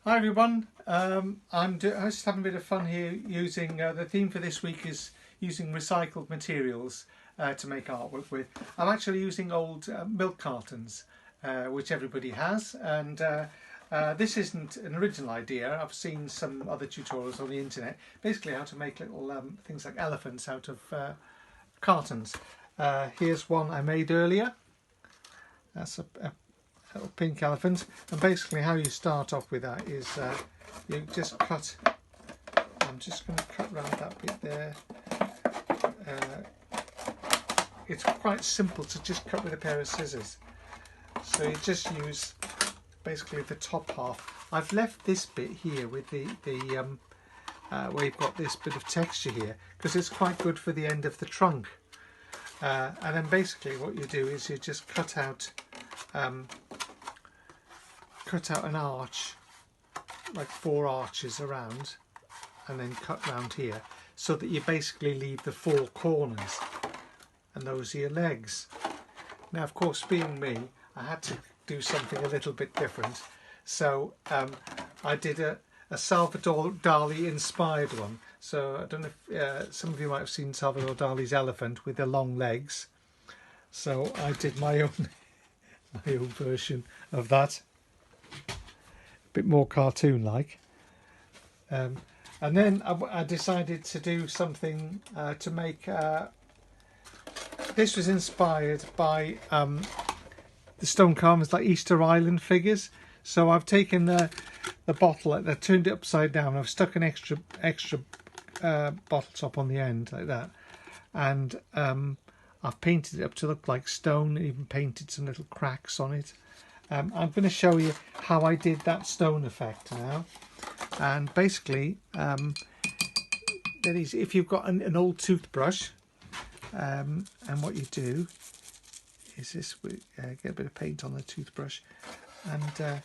Hi everyone, I'm just having a bit of fun here using, the theme for this week is using recycled materials to make artwork with. I'm actually using old milk cartons, which everybody has, and this isn't an original idea. I've seen some other tutorials on the internet, basically how to make little things like elephants out of cartons. Here's one I made earlier. That's a little pink elephant, and basically how you start off with that is you just cut. I'm just going to cut around that bit there. It's quite simple to just cut with a pair of scissors, so you just use basically the top half. I've left this bit here with the where you've got this bit of texture here because it's quite good for the end of the trunk, and then basically what you do is you just cut out an arch, like 4 arches around, and then cut round here so that you basically leave the 4 corners, and those are your legs. Now of course, being me, I had to do something a little bit different, so I did a Salvador Dali inspired one. So I don't know if some of you might have seen Salvador Dali's elephant with the long legs, so I did my own version of that, a bit more cartoon like, and then I decided to do something to make this was inspired by the stone carvings, like Easter Island figures. So I've taken the bottle, I've turned it upside down, I've stuck an extra bottle top on the end like that, and I've painted it up to look like stone, even painted some little cracks on it. I'm going to show you how I did that stone effect now. And basically, if you've got an old toothbrush, and what you do is this, get a bit of paint on the toothbrush and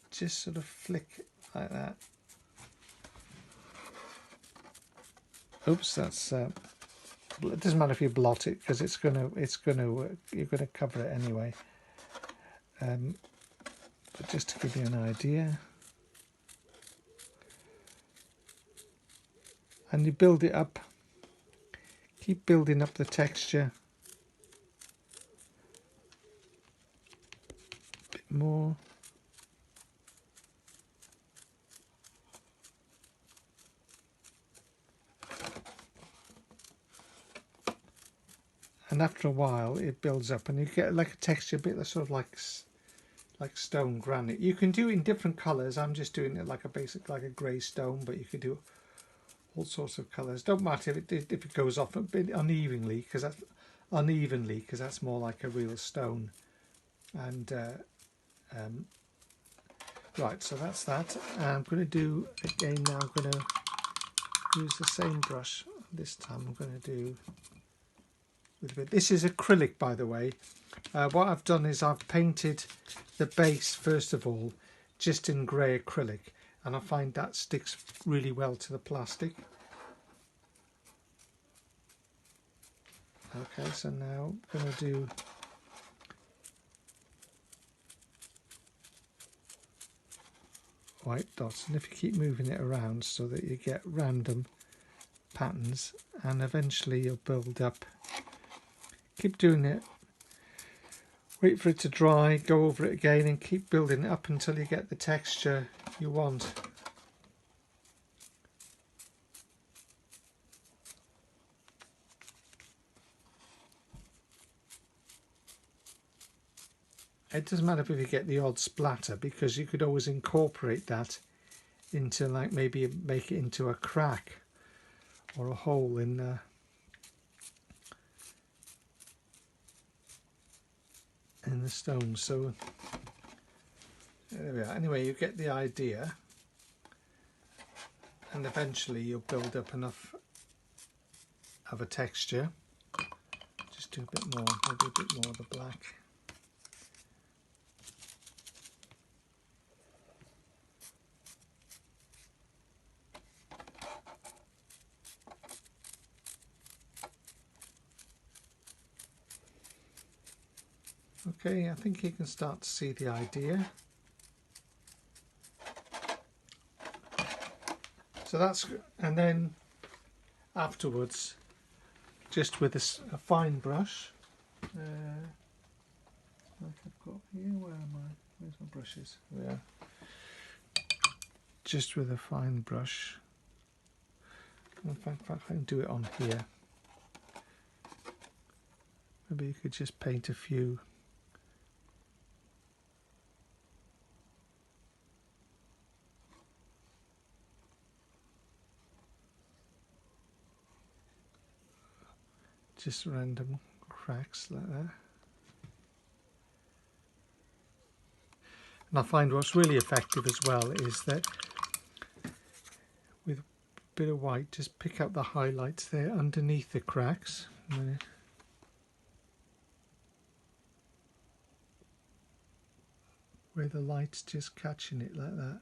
just sort of flick like that. Oops, that's it doesn't matter if you blot it because you're gonna cover it anyway. But just to give you an idea, and you build it up, keep building up the texture a bit more. And after a while it builds up and you get like a texture bit that's sort of like stone granite. You can do it in different colours. I'm just doing it like a basic, like a grey stone, but you could do all sorts of colours. Don't matter if it goes off a bit unevenly, because that's more like a real stone. And right, so that's that. I'm going to do again now. I'm going to use the same brush this time. I'm going to do with a bit. This is acrylic, by the way. What I've done is I've painted the base first of all just in grey acrylic, and I find that sticks really well to the plastic. Okay, so now I'm going to do white dots, and if you keep moving it around so that you get random patterns, and eventually you'll build up. Keep doing it, wait for it to dry, go over it again and keep building it up until you get the texture you want. It doesn't matter if you get the odd splatter, because you could always incorporate that into, like, maybe make it into a crack or a hole in the stone. So there we are. Anyway, you get the idea, and eventually you'll build up enough of a texture. Just do a bit more, maybe a bit more of the black. Okay, I think you can start to see the idea. So that's, and then afterwards, just with a fine brush, like I've got here, where am I? Where's my brushes? Yeah. Just with a fine brush. In fact, I can do it on here. Maybe you could just paint a few. Just random cracks like that. And I find what's really effective as well is that with a bit of white, just pick up the highlights there underneath the cracks. Where the light's just catching it like that.